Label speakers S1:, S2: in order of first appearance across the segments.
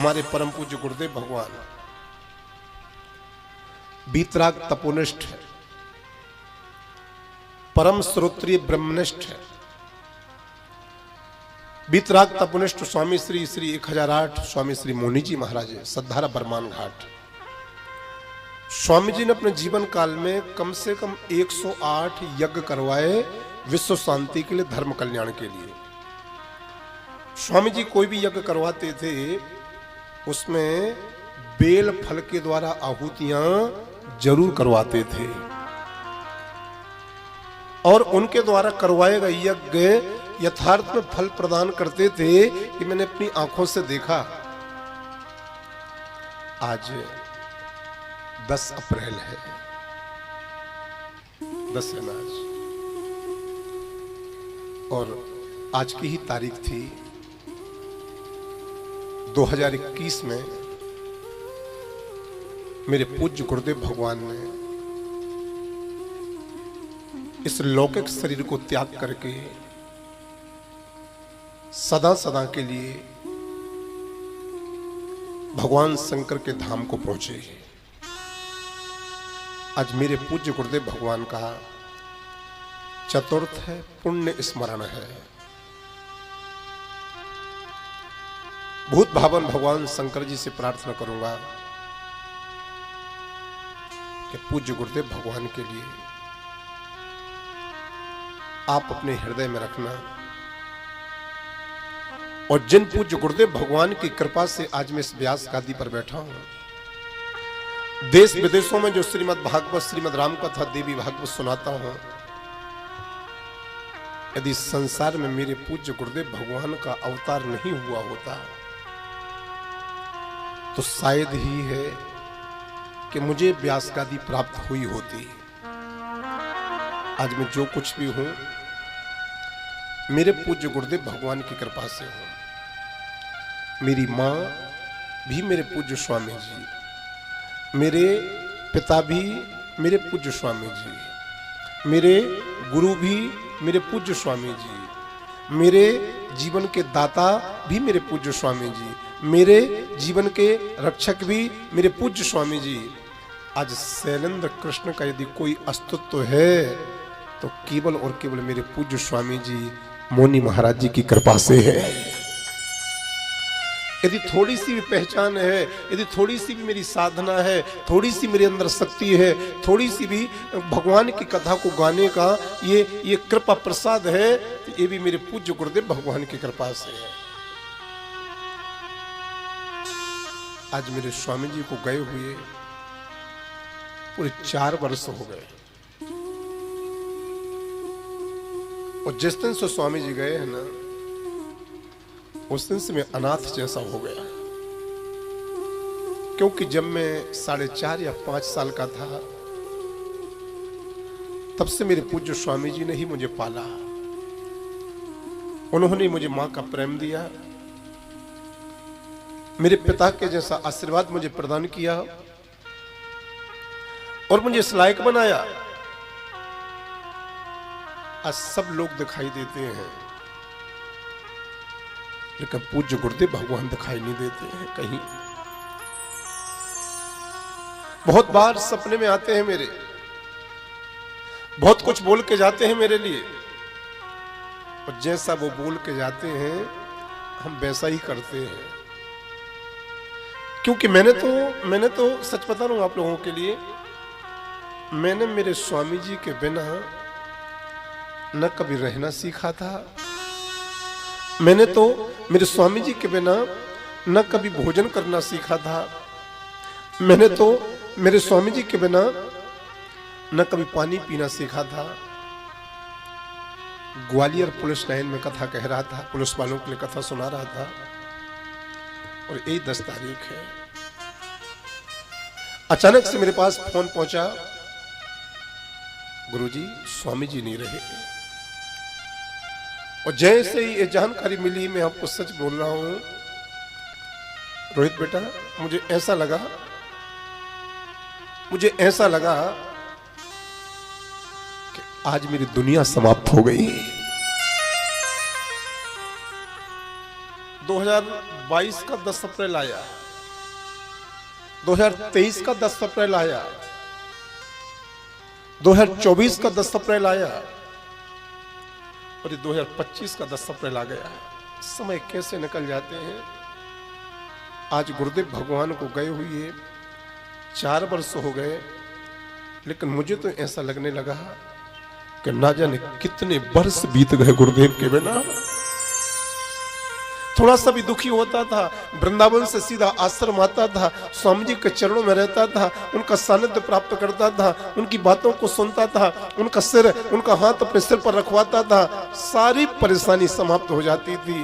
S1: हमारे परम पूज्य गुरुदेव भगवान बीतराग तपोनिष्ठ है, परम श्रोत्रिय ब्रह्मनिष्ठ है। बीतराग तपोनिष्ठ स्वामी श्री 1008 स्वामी श्री मोनी जी महाराज सद्धारा बरमान घाट। स्वामी जी ने अपने जीवन काल में कम से कम 108 यज्ञ करवाए विश्व शांति के लिए, धर्म कल्याण के लिए। स्वामी जी कोई भी यज्ञ करवाते थे उसमें बेल फल के द्वारा आहुतियां जरूर करवाते थे और उनके द्वारा करवाए गए यज्ञ यथार्थ में फल प्रदान करते थे कि मैंने अपनी आंखों से देखा। आज 10 अप्रैल है, 10 है आज, और आज की ही तारीख थी 2021 में मेरे पूज्य गुरुदेव भगवान ने इस लौकिक शरीर को त्याग करके सदा सदा के लिए भगवान शंकर के धाम को पहुंचे। आज मेरे पूज्य गुरुदेव भगवान का चतुर्थ है, पुण्य स्मरण है। भूत भावन भगवान शंकर जी से प्रार्थना करूंगा कि पूज्य गुरुदेव भगवान के लिए आप अपने हृदय में रखना, और जिन पूज्य गुरुदेव भगवान की कृपा से आज मैं इस व्यास गादी पर बैठा हूं, देश विदेशों में जो श्रीमद् भागवत श्रीमद् राम कथा देवी भागवत सुनाता हूं, यदि संसार में मेरे पूज्य गुरुदेव भगवान का अवतार नहीं हुआ होता तो शायद ही है कि मुझे व्यास गादी प्राप्त हुई होती। आज मैं जो कुछ भी हूं मेरे पूज्य गुरुदेव भगवान की कृपा से हूं। मेरी मां भी मेरे पूज्य स्वामी जी, मेरे पिता भी मेरे पूज्य स्वामी जी, मेरे गुरु भी मेरे पूज्य स्वामी जी, मेरे जीवन के दाता भी मेरे पूज्य स्वामी जी, मेरे जीवन के रक्षक भी मेरे पूज्य स्वामी जी। आज शैलेंद्र कृष्ण का यदि कोई अस्तित्व है तो केवल और केवल मेरे पूज्य स्वामी जी मोनी महाराज जी की कृपा से है। यदि थोड़ी सी भी पहचान है, यदि थोड़ी सी भी मेरी साधना है, थोड़ी सी मेरे अंदर शक्ति है, थोड़ी सी भी भगवान की कथा को गाने का ये कृपा प्रसाद है, तो ये भी मेरे पूज्य गुरुदेव भगवान की कृपा से है। आज मेरे स्वामी जी को गए हुए पूरे 4 वर्ष हो गए, और जिस दिन से स्वामी जी गए हैं ना, उस दिन से मैं अनाथ जैसा हो गया। क्योंकि जब मैं 4.5 या 5 साल का था तब से मेरे पूज्य स्वामी जी ने ही मुझे पाला। उन्होंने मुझे मां का प्रेम दिया, मेरे पिता के जैसा आशीर्वाद मुझे प्रदान किया और मुझे इस लायक बनाया। आज सब लोग दिखाई देते हैं लेकिन पूज्य गुरुदेव भगवान दिखाई नहीं देते हैं कहीं। बहुत बार सपने में आते हैं मेरे, बहुत कुछ बोल के जाते हैं मेरे लिए, और जैसा वो बोल के जाते हैं हम वैसा ही करते हैं। क्योंकि मैंने तो सच बता रहा हूं आप लोगों के लिए, मैंने मेरे स्वामी जी के बिना न कभी रहना सीखा था, मैंने तो मेरे स्वामी जी के बिना न कभी भोजन करना सीखा था, मैंने तो मेरे स्वामी जी के बिना न कभी पानी पीना सीखा था। ग्वालियर पुलिस लाइन में कथा कह रहा था, पुलिस वालों के लिए कथा सुना रहा था, और यही 10 तारीख है। अचानक से मेरे पास फोन पहुंचा, गुरुजी स्वामी जी नहीं रहे। और जैसे ही ये जानकारी मिली, मैं आपको सच बोल रहा हूं रोहित बेटा, मुझे ऐसा लगा कि आज मेरी दुनिया समाप्त हो गई। 2022 का 10 अप्रैल आया, 2023 का 10 अप्रैल आया, 2024 का 10 अप्रैल आया और ये 2025 का 10 अप्रैल आ गया। समय कैसे निकल जाते हैं। आज गुरुदेव भगवान को गए हुए 4 वर्ष हो गए, लेकिन मुझे तो ऐसा लगने लगा कि ना जाने कितने वर्ष बीत गए गुरुदेव के बिना। थोड़ा सा भी दुखी होता था, वृंदावन से सीधा आश्रम आता था, स्वामी जी के चरणों में रहता था, उनका सानिध्य प्राप्त करता था, उनकी बातों को सुनता था, उनका हाथ अपने सिर पर रखवाता था, सारी परेशानी समाप्त हो जाती थी।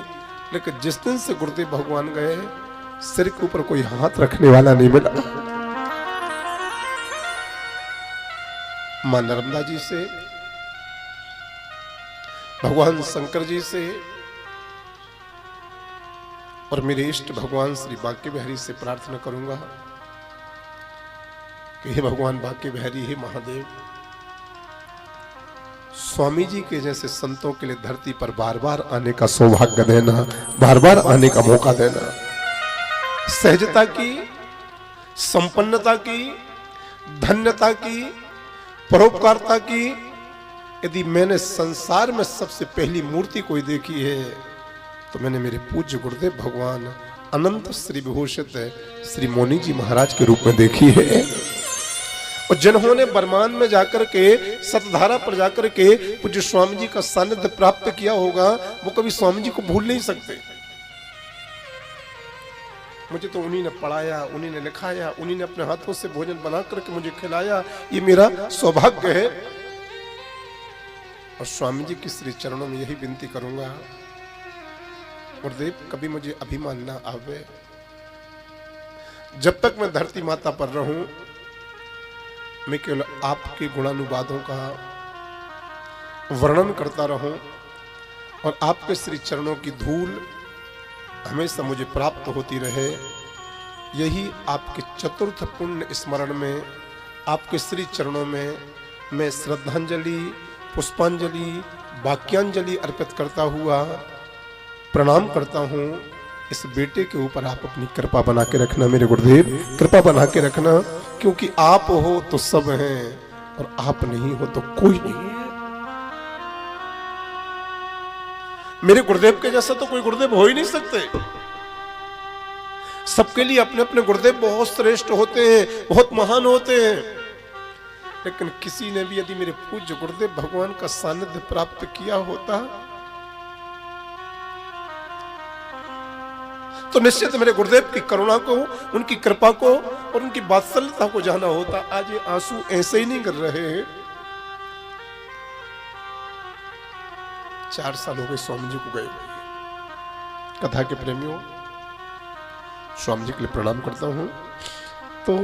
S1: लेकिन जिस दिन से गुरुदेव भगवान गए, सिर के ऊपर कोई हाथ रखने वाला नहीं मिला। मां नर्मदा जी से, भगवान शंकर जी से और मेरे इष्ट भगवान श्री बांके बिहारी से प्रार्थना करूंगा कि हे भगवान बांके बिहारी, हे महादेव, स्वामी जी के जैसे संतों के लिए धरती पर बार बार आने का सौभाग्य देना, बार बार आने का मौका देना। सहजता की, संपन्नता की, धन्यता की, परोपकारता की यदि मैंने संसार में सबसे पहली मूर्ति कोई देखी है तो मैंने मेरे पूज्य गुरुदेव भगवान अनंत श्री विभूषित श्री मौनी जी महाराज के रूप में देखी है। और जिन्होंने बरमान में जाकर के, सतधारा पर जाकर के पूज्य स्वामी जी का सानिध्य प्राप्त किया होगा, वो कभी स्वामी जी को भूल नहीं सकते। मुझे तो उन्हीं ने पढ़ाया, उन्हीं ने लिखाया, उन्हीं ने अपने हाथों से भोजन बना करके मुझे खिलाया, ये मेरा सौभाग्य है। और स्वामी जी की श्री चरणों में यही विनती करूंगा, गुरुदेव कभी मुझे अभिमान ना आवे, जब तक मैं धरती माता पर रहूं मैं केवल आपके गुणानुवादों का वर्णन करता रहूं और आपके श्री चरणों की धूल हमेशा मुझे प्राप्त होती रहे। यही आपके चतुर्थ पुण्य स्मरण में, आपके श्री चरणों में मैं श्रद्धांजलि, पुष्पांजलि, वाक्यांजलि अर्पित करता हुआ प्रणाम करता हूं। इस बेटे के ऊपर आप अपनी कृपा बना के रखना मेरे गुरुदेव, कृपा बना के रखना, क्योंकि आप हो तो सब हैं और आप नहीं हो तो कोई नहीं है। मेरे गुरुदेव के जैसा तो कोई गुरुदेव हो ही नहीं सकते। सबके लिए अपने अपने गुरुदेव बहुत श्रेष्ठ होते हैं, बहुत महान होते हैं, लेकिन किसी ने भी यदि मेरे पूज्य गुरुदेव भगवान का सानिध्य प्राप्त किया होता तो निश्चित मेरे गुरुदेव की करुणा को, उनकी कृपा को और उनकी वात्सल्यता को जाना होता। आज ये आंसू ऐसे ही नहीं गिर रहे हैं। 4 साल हो गए स्वामी जी को गए हुए। कथा के प्रेमियों, स्वामी जी के लिए प्रणाम करता हूं। तो